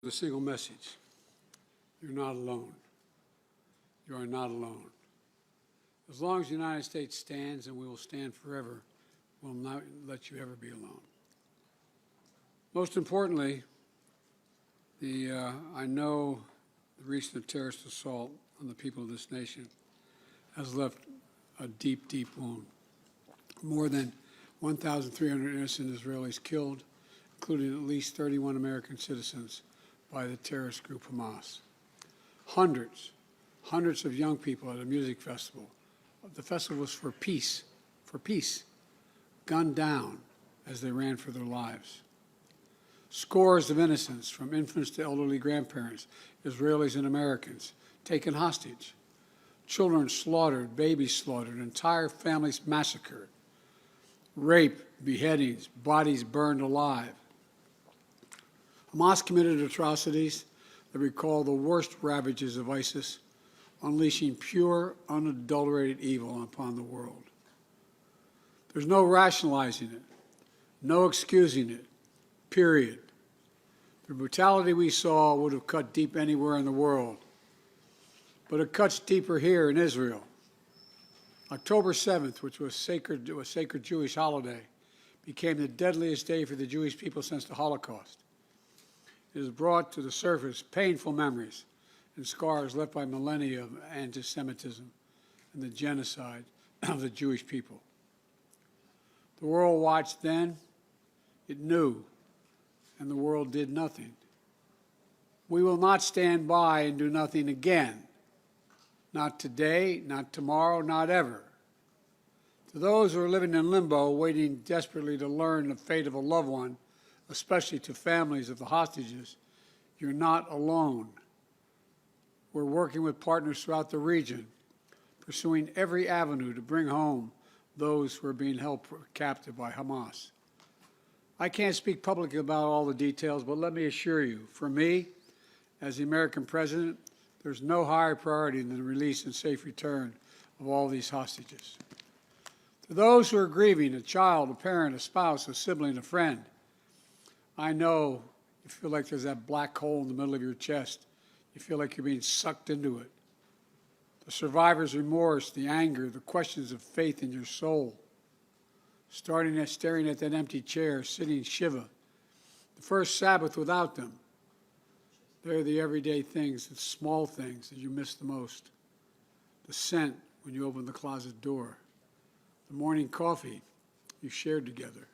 The single message: you're not alone. You are not alone. As long as the United States stands, and we will stand forever, we'll not let you ever be alone. Most importantly, I know the recent terrorist assault on the people of this nation has left a deep, deep wound. More than 1,300 innocent Israelis killed, including at least 31 American citizens, by the terrorist group Hamas. Hundreds of young people at a music festival. The festival was for peace, gunned down as they ran for their lives. Scores of innocents, from infants to elderly grandparents, Israelis and Americans, taken hostage. Children slaughtered, babies slaughtered, entire families massacred. Rape, beheadings, bodies burned alive. Hamas committed atrocities that recall the worst ravages of ISIS, unleashing pure, unadulterated evil upon the world. There's no rationalizing it, no excusing it, period. The brutality we saw would have cut deep anywhere in the world, but it cuts deeper here in Israel. October 7th, which was a sacred Jewish holiday, became the deadliest day for the Jewish people since the Holocaust. It has brought to the surface painful memories and scars left by millennia of anti-Semitism and the genocide of the Jewish people. The world watched then, it knew, and the world did nothing. We will not stand by and do nothing again. Not today, not tomorrow, not ever. To those who are living in limbo, waiting desperately to learn the fate of a loved one, especially to families of the hostages, you're not alone. We're working with partners throughout the region, pursuing every avenue to bring home those who are being held captive by Hamas. I can't speak publicly about all the details, but let me assure you, for me, as the American president, there's no higher priority than the release and safe return of all these hostages. To those who are grieving, a child, a parent, a spouse, a sibling, a friend, I know you feel like there's that black hole in the middle of your chest. You feel like you're being sucked into it. The survivor's remorse, the anger, the questions of faith in your soul. Staring at that empty chair, sitting Shiva. The first Sabbath without them. They're the everyday things, the small things that you miss the most. The scent when you open the closet door. The morning coffee you shared together.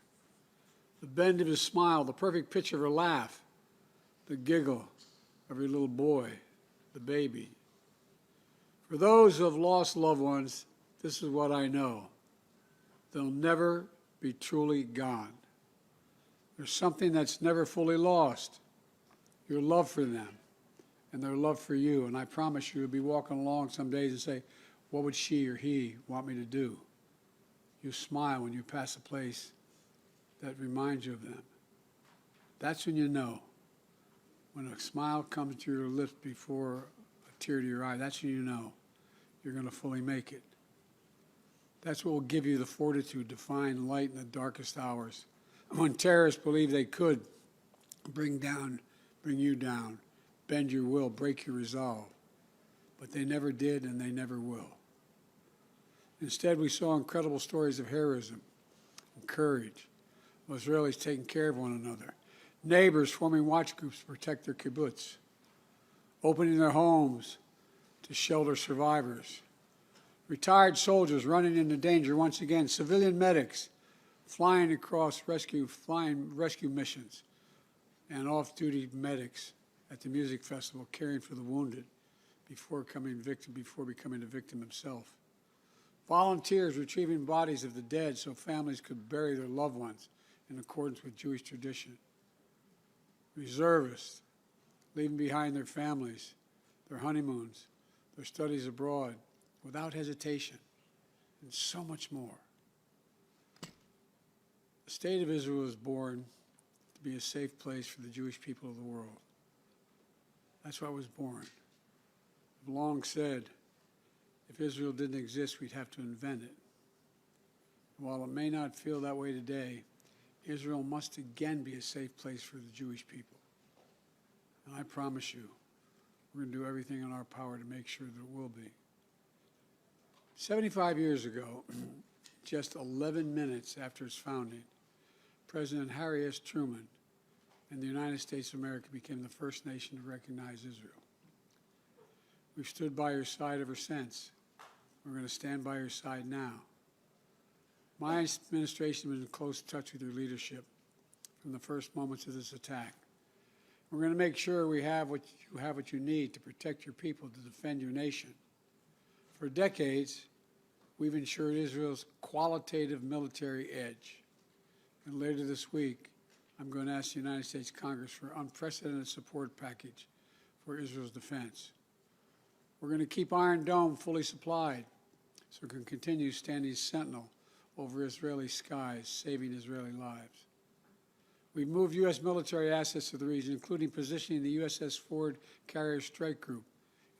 The bend of his smile, the perfect pitch of her laugh, the giggle of your little boy, the baby. For those who have lost loved ones, this is what I know. They'll never be truly gone. There's something that's never fully lost, your love for them and their love for you. And I promise you, you'll be walking along some days and say, what would she or he want me to do? You smile when you pass a place that reminds you of them. That's when you know. When a smile comes to your lips before a tear to your eye, that's when you know you're going to fully make it. That's what will give you the fortitude to find light in the darkest hours. When terrorists believe they could bring you down, bend your will, break your resolve. But they never did, and they never will. Instead, we saw incredible stories of heroism and courage, of Israelis taking care of one another, neighbors forming watch groups to protect their kibbutz, opening their homes to shelter survivors, retired soldiers running into danger once again, civilian medics flying across rescue missions, and off-duty medics at the music festival caring for the wounded before becoming a victim himself. Volunteers retrieving bodies of the dead so families could bury their loved ones in accordance with Jewish tradition. Reservists leaving behind their families, their honeymoons, their studies abroad without hesitation, and so much more. The State of Israel was born to be a safe place for the Jewish people of the world. That's why it was born. I've long said, if Israel didn't exist, we'd have to invent it. While it may not feel that way today, Israel must again be a safe place for the Jewish people. And I promise you, we're going to do everything in our power to make sure that it will be. 75 years ago, just 11 minutes after its founding, President Harry S. Truman and the United States of America became the first nation to recognize Israel. We've stood by your side ever since. We're going to stand by your side now. My administration was in close touch with your leadership from the first moments of this attack. We're going to make sure you have what you need to protect your people, to defend your nation. For decades, we've ensured Israel's qualitative military edge. And later this week, I'm going to ask the United States Congress for an unprecedented support package for Israel's defense. We're going to keep Iron Dome fully supplied so it can continue standing sentinel over Israeli skies, saving Israeli lives. We've moved U.S. military assets to the region, including positioning the USS Ford Carrier Strike Group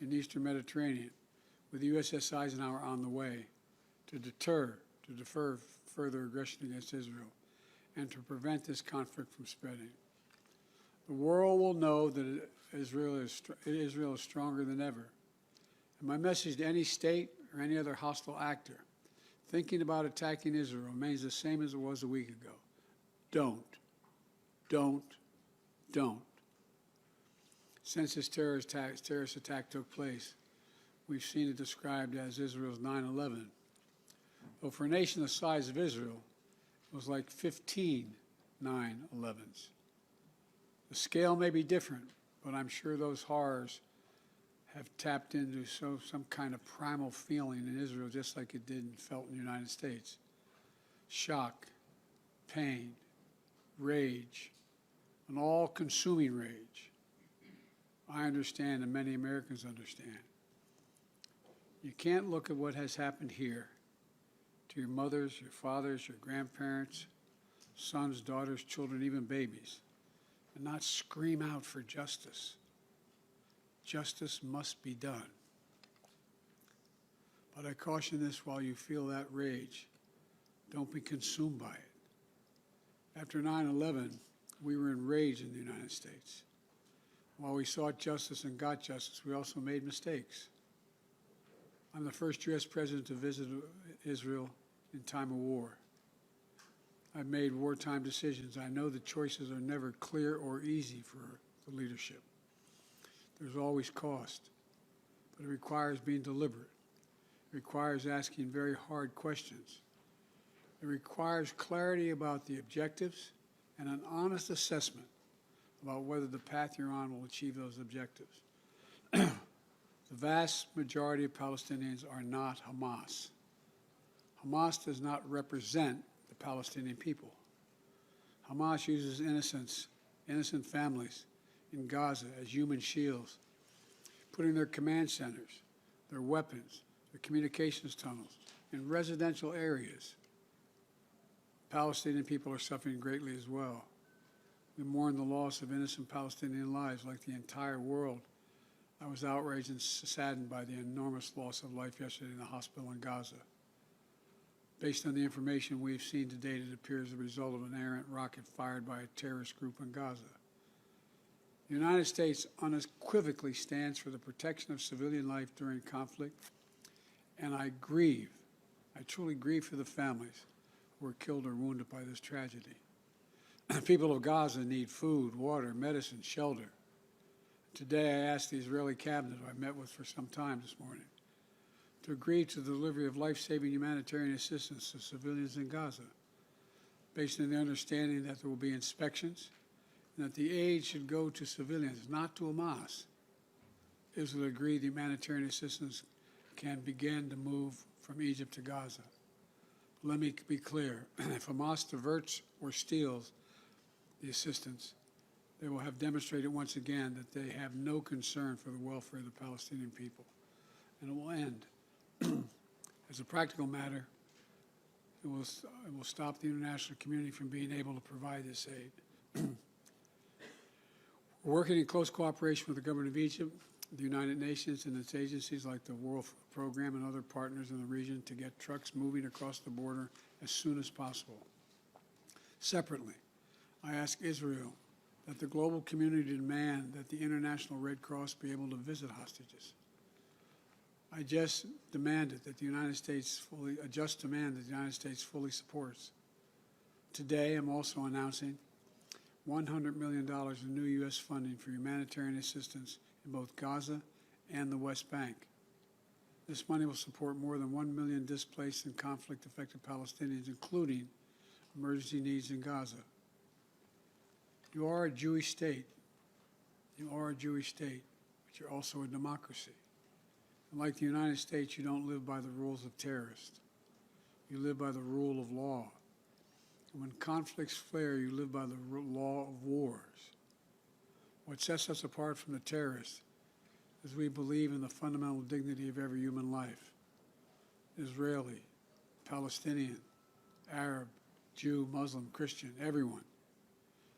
in the Eastern Mediterranean, with the USS Eisenhower on the way to defer further aggression against Israel and to prevent this conflict from spreading. The world will know that Israel is stronger than ever. And my message to any state or any other hostile actor thinking about attacking Israel remains the same as it was a week ago. Don't. Since this terrorist attack took place, we've seen it described as Israel's 9/11. Though for a nation the size of Israel, it was like 15 9/11s. The scale may be different, but I'm sure those horrors have tapped into some kind of primal feeling in Israel, just like it did and felt in the United States. Shock, pain, rage, an all-consuming rage. I understand, and many Americans understand. You can't look at what has happened here to your mothers, your fathers, your grandparents, sons, daughters, children, even babies, and not scream out for justice. Justice must be done. But I caution this: while you feel that rage, don't be consumed by it. After 9/11, we were enraged in the United States. While we sought justice and got justice, we also made mistakes. I'm the first U.S. president to visit Israel in time of war. I've made wartime decisions. I know the choices are never clear or easy for the leadership. There's always cost, but it requires being deliberate. It requires asking very hard questions. It requires clarity about the objectives and an honest assessment about whether the path you're on will achieve those objectives. The vast majority of Palestinians are not Hamas. Hamas does not represent the Palestinian people. Hamas uses innocent families in Gaza as human shields, putting their command centers, their weapons, their communications tunnels in residential areas. Palestinian people are suffering greatly as well. We mourn the loss of innocent Palestinian lives like the entire world. I was outraged and saddened by the enormous loss of life yesterday in the hospital in Gaza. Based on the information we've seen to date, it appears the result of an errant rocket fired by a terrorist group in Gaza. The United States unequivocally stands for the protection of civilian life during conflict, and I truly grieve for the families who were killed or wounded by this tragedy. People of Gaza need food, water, medicine, shelter. Today I asked the Israeli cabinet, who I met with for some time this morning, to agree to the delivery of life-saving humanitarian assistance to civilians in Gaza, based on the understanding that there will be inspections and that the aid should go to civilians, not to Hamas. Israel agreed the humanitarian assistance can begin to move from Egypt to Gaza. Let me be clear: if Hamas diverts or steals the assistance, they will have demonstrated once again that they have no concern for the welfare of the Palestinian people, and it will end. As a practical matter, it will stop the international community from being able to provide this aid. We're working in close cooperation with the government of Egypt, the United Nations, and its agencies like the World Food Program and other partners in the region to get trucks moving across the border as soon as possible. Separately, I ask Israel that the global community demand that the International Red Cross be able to visit hostages. I just demanded that the United States fully supports. Today, I'm also announcing $100 million in new U.S. funding for humanitarian assistance in both Gaza and the West Bank. This money will support more than 1 million displaced and conflict-affected Palestinians, including emergency needs in Gaza. You are a Jewish state. You are a Jewish state, but you're also a democracy. And like the United States, you don't live by the rules of terrorists. You live by the rule of law. And when conflicts flare, you live by the law of wars. What sets us apart from the terrorists is we believe in the fundamental dignity of every human life. Israeli, Palestinian, Arab, Jew, Muslim, Christian, everyone.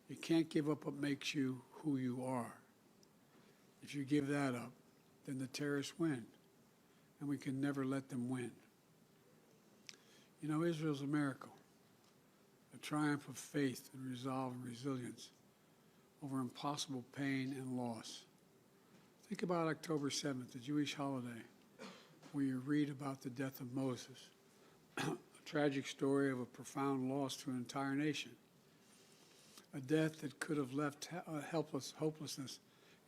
You can't give up what makes you who you are. If you give that up, then the terrorists win, and we can never let them win. You know, Israel's a miracle, a triumph of faith and resolve and resilience over impossible pain and loss. Think about October 7th, the Jewish holiday, where you read about the death of Moses, a tragic story of a profound loss to an entire nation, a death that could have left hopelessness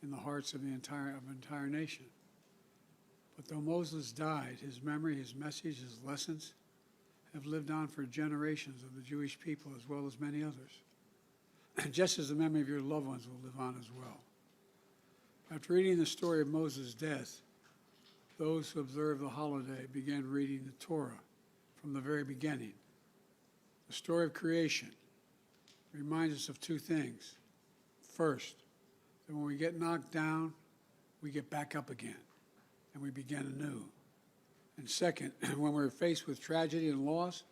in the hearts of the entire nation. But though Moses died, his memory, his message, his lessons have lived on for generations of the Jewish people as well as many others, just as the memory of your loved ones will live on as well. After reading the story of Moses' death, those who observed the holiday began reading the Torah from the very beginning. The story of creation reminds us of two things. First, that when we get knocked down, we get back up again, and we begin anew. And second, when we're faced with tragedy and loss,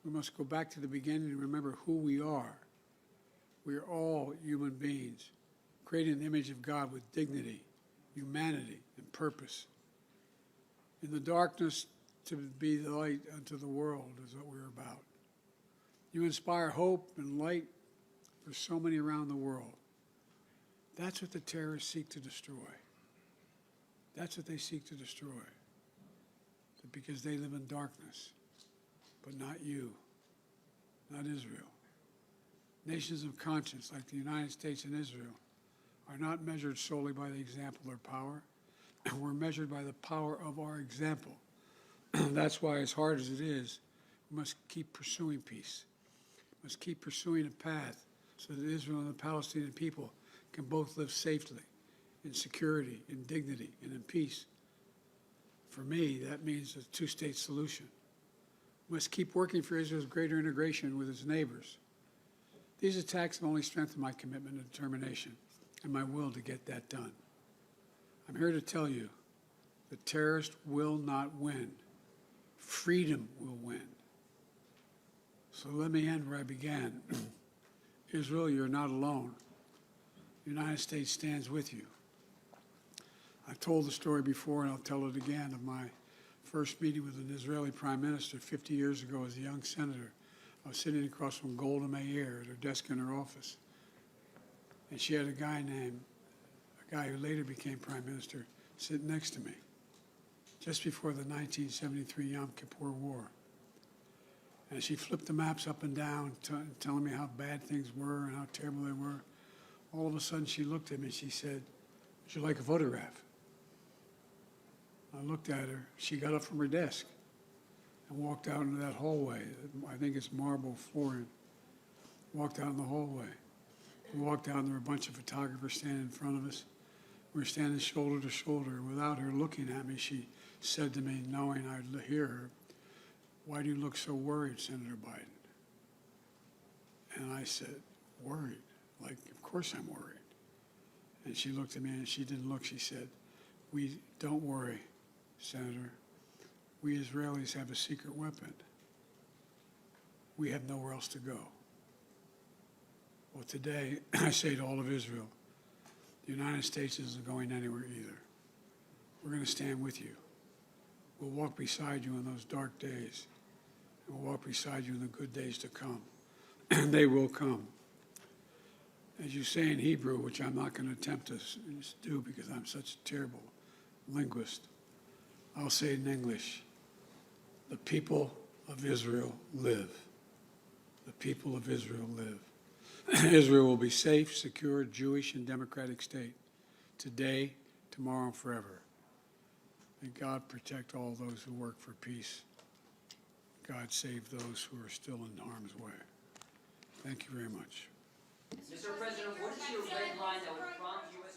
we must go back to the beginning and remember who we are. We are all human beings, created in the image of God with dignity, humanity, and purpose. In the darkness, to be the light unto the world is what we're about. You inspire hope and light for so many around the world. That's what the terrorists seek to destroy. That's what they seek to destroy. Because they live in darkness, but not you, not Israel. Nations of conscience like the United States and Israel are not measured solely by the example or power. We're measured by the power of our example. That's why, as hard as it is, we must keep pursuing peace. We must keep pursuing a path so that Israel and the Palestinian people can both live safely, in security, in dignity, and in peace. For me, that means a two-state solution. We must keep working for Israel's greater integration with its neighbors. These attacks have only strengthened my commitment and determination and my will to get that done. I'm here to tell you the terrorists will not win. Freedom will win. So let me end where I began. Israel, you're not alone. The United States stands with you. I've told the story before, and I'll tell it again, of my first meeting with an Israeli prime minister 50 years ago as a young senator. I was sitting across from Golda Meir at her desk in her office. And she had a guy who later became prime minister, sitting next to me, just before the 1973 Yom Kippur War. And she flipped the maps up and down, telling me how bad things were and how terrible they were. All of a sudden, she looked at me and she said, "Would you like a photograph?" I looked at her. She got up from her desk and walked out into that hallway. I think it's marble flooring. Walked out in the hallway. We walked out and there were a bunch of photographers standing in front of us. We were standing shoulder to shoulder. Without her looking at me, she said to me, knowing I'd hear her, "Why do you look so worried, Senator Biden?" And I said, "Worried? Like, of course I'm worried." And she looked at me and she didn't look. She said, "We don't worry, Senator. We Israelis have a secret weapon. We have nowhere else to go." Well, today, I say to all of Israel, the United States isn't going anywhere either. We're going to stand with you. We'll walk beside you in those dark days. And we'll walk beside you in the good days to come. And they will come. as you say in Hebrew, which I'm not going to attempt to do because I'm such a terrible linguist, I'll say it in English. The people of Israel live. The people of Israel live. Israel will be safe, secure, Jewish, and democratic state today, tomorrow, and forever. May God protect all those who work for peace. God save those who are still in harm's way. Thank you very much. Mr. President, what is your red line that would prompt U.S.